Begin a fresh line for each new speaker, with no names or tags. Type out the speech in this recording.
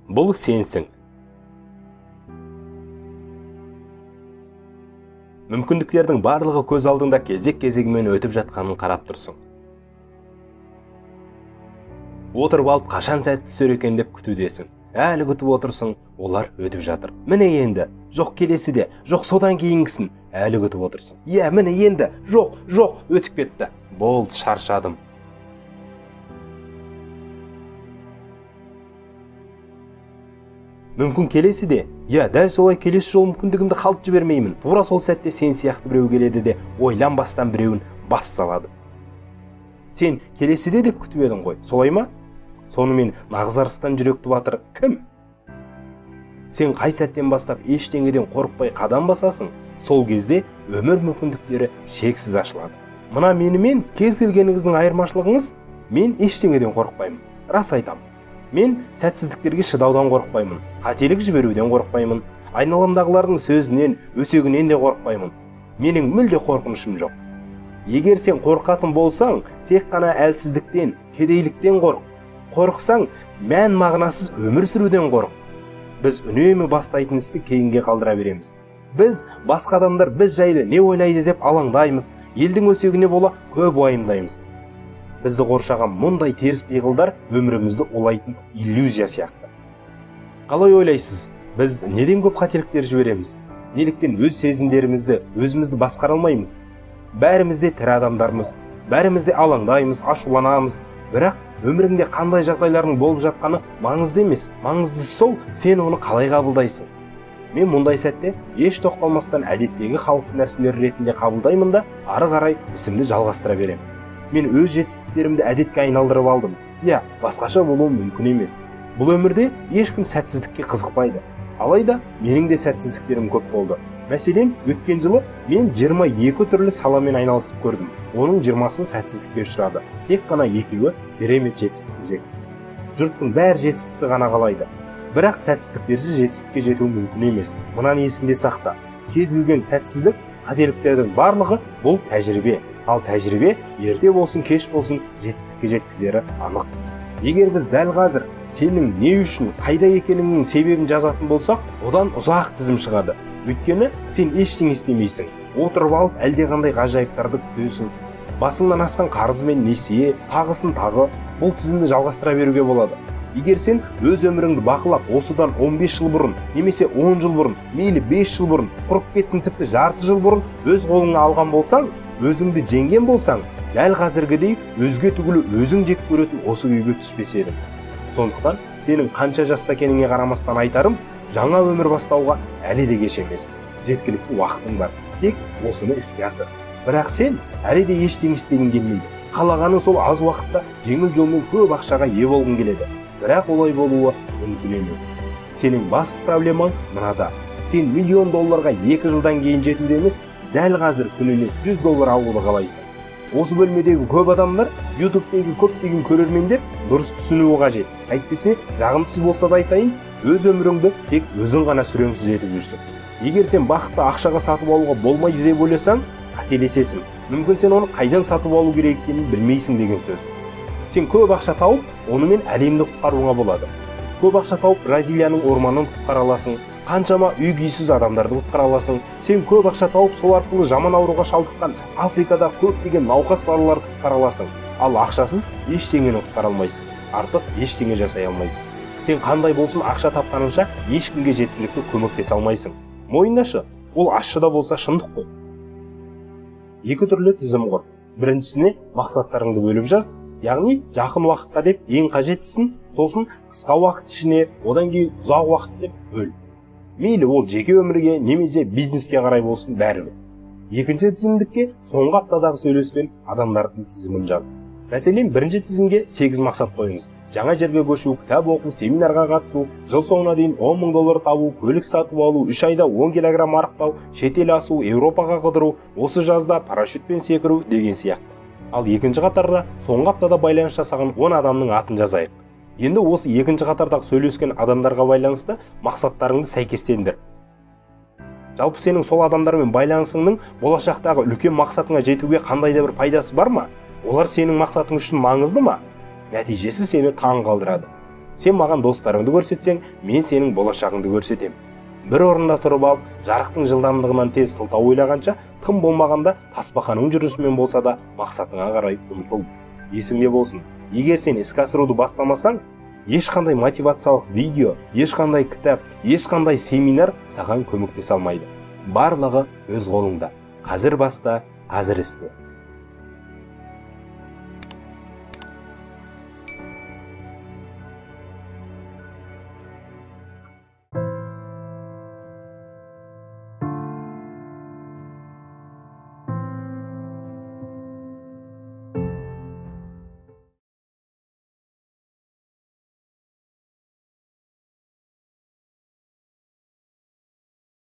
бұл сенсің. Мүмкіндіктердің барлығы көз алдыңда кезек-кезегімен өтіп жатқанын қарап тұрсың. Отырып алып қашан сәтті түсер екен деп күтудесің. Әлі күтіп отырсың, олар өтіп жатыр. Міне енді, жоқ келесіде, жоқ содан кейінгісін, әлі күтіп отырсың. Иә, міне енді, жоқ, өтіп кетті. Болды, шаршадым. Мүмкін келесіде, иә, дәл солай келесі жол мүмкіндігімді қалт жібермеймін. Тура сол сәтте сен сияқты біреу келеді де, ойланбастан біреуін бас салады. Сен келесіде деп күтіп едің ғой, солай ма? Сонымен нағыз арыстан жүректі батыр кім? Сен қай сәттен бастап ештеңеден қорықпай қадам басасың, сол кезде өмір мүмкіндіктері шексіз ашылады. Мына менімен кез келгеніңіздің айырмашылығыңыз, мен ештеңеден қорықпаймын. Рас айтам. Мен сәтсіздіктерге шыдаудан қорықпаймын, қателік жіберуден қорықпаймын, айналамдағылардың сөзінен, өсегінен де қорықпаймын. Менің мүлде қорқынышым жоқ. Егер сен қорқатын болсаң, тек қана әлсіздіктен, кедейліктен қорық. Қорықсаң, мән мағынасыз өмір сүруден қорық. Біз үнемі бастайтын істі кейінге қалдыра береміз. Біз, басқа адамдар біз жайлы не ойлайды деп алаңдаймыз, елдің өсегіне бола көп уайымдаймыз. Бізді қоршаған мұндай теріс пиғылдар өмірімізді олайтын иллюзия сияқты. Қалай ойлайсыз, біз неден көп қателіктер жібереміз? Неліктен өз сезімдерімізді, өзімізді басқара алмаймыз? Бәрімізде тірі адамдармыз, бәрімізде алаңдаймыз, ашуланамыз. Бірақ өміріңде қандай жағдайлардың болып жатқаны маңызды емес. Маңыздысы сол, сен оны қалай қабылдайсың. Мен мұндай сәтте еш тоқталмастан әдеттегі қалыпты нәрселер ретінде қабылдаймын да, ары қарай ісімді жалғастыра беремін. Мен өз жетістіктерімді әдетке айналдырып алдым. Иә, басқаша болуы мүмкін емес. Бұл өмірде ешкім сәтсіздікке қызықпайды. Алайда менің де сәтсіздіктерім көп болды. Мәселен, өткен жылы мен 22 түрлі саламен айналысып көрдім. Оның 20-сы сәтсіздікке ұшырады. Тек қана 2-і керемет жетістікке жетті. Жұрттың бәрі жетістікті ғана қалайды. Бірақ сәтсіздіктерсіз жетістікке жету мүмкін емес. Мынаны есіңде сақта. Кез келген сәтсіздік, қателіктердің барлығы бұл тәжірибе. Ал тәжірибе ерте болсын, кеш болсын жетістікке жеткізері анық. Егер біз дәл қазір сенің не үшін, қайда екеніңнің себебін жазатын болсақ, одан ұзақ тізім шығады. Өйткені сен ештеңе істемейсің. Отырып алып әлдеқандай ғажайыптарды күтесің. Басыңнан асқан қарыз мен несие, тағысын тағы, бұл тізімді жалғастыра беруге болады. Егер сен өз өміріңді бақылап, осыдан 15 жыл бұрын, немесе 10 жыл бұрын, мейлі 5 жыл бұрын, құрып кетсін тіпті жарты жыл бұрын өз қолыңа алған болсаң, өзіңді жеңген болсаң, дәл қазіргідей өзге түгілі өзің жек көретін осы күйге түспес едің. Сондықтан сенің қанша жаста екеніңе қарамастан айтарым, жаңа өмір бастауға әлі де кеш емес. Жеткілікті уақытың бар. Тек осыны іске асыр. Бірақ сен әлі де ештеңе істегің келмейді. Қалағаның сол аз уақытта жеңіл жолмен көп ақшаға ие болғың келеді. Бірақ олай болуы мүмкін емес. Сенің басты проблемаң мынада. Сен $1 миллион 2 жылдан кейін жетуді емес, дәл қазір күніне $100 алуды қалайсың. Осы бөлмедегі көп адамдар, YouTube-тегі көптеген көрермендер дұрыс түсінуі қажет. Әйтпесе, жағымсыз болса да айтайын, өз өміріңді тек өзің ғана сүреңсіз етіп жүрсің. Егер сен бақытты ақшаға сатып алуға болмайды деп ойласаң, қателесесің. Мүмкін сен оны қайдан сатып алу керек екенін білмейсің деген сөз. Сен көп ақша тауып, онымен әлемді құтқаруға болады. Көп ақша тауып, Бразилияның орманын құтқара аласың. Қаншама үй-күйсіз адамдарды құтқара аласың. Сен көп ақша тауып, сол арқылы жаман ауруға шалдыққан Африкада көптеген науқас балаларды құтқара аласың. Ал ақшасыз ештеңені құтқара алмайсың. Артық ештеңе жасай алмайсың. Сен қандай болсын ақша тапқаныңша ешкімге жеткілікті көмектесе алмайсың. Мойындашы, ол ащы да болса шындық қой. 2 түрлі тізім құр. Біріншісіне мақсаттарыңды бөліп жаз, яғни жақын уақытқа деп ең қажеттісін, сосын қысқа уақыт ішіне, одан кейін ұзақ уақыт деп бөл. Мейлі ол жеке өмірге немесе бизнеске қарай болсын бәрібір. Екінші тізімдікке соңғы аптадағы сөйлескен адамдардың тізімін жаз. Мәселен, бірінші тізімге 8 мақсат қойыңыз. Жаңа жерге көшу, кітап оқу, семинарға қатысу, жыл соңына дейін $10 мың табу, көлік сатып алу, 3 айда 10 килограмм арықтау, шетел асу, Еуропаға қыдыру, осы жазда парашютпен секіру деген сияқты. Ал екінші қатарда соңғы аптада байланыс жасаған 10 адамның атын жазайық. Енді осы екінші қатардағы сөйлескен адамдарға байланысты мақсаттарыңды сәйкестендір. Жалпы сенің сол адамдармен байланысыңның болашақтағы үлкен мақсатыңа жетуге қандай да бір пайдасы бар ма? Олар сенің мақсатың үшін маңызды ма? Нәтижесі сені таң қалдырады. Сен маған достарыңды көрсетсең, мен сенің болашағыңды көрсетем. Бір орында тұрып алып, жарықтың жылдамдығынан тез сылтау ойлағанша, тым болмағанда тасбақаның жүрісімен болса да мақсатыңа қарай ұмтыл. Есіңде болсын, егер сен іске асыруды бастамасаң, ешқандай мотивациялық видео, ешқандай кітап, ешқандай семинар саған көмектесе алмайды. Барлығы өз қолыңда. Қазір баста, қазір істе.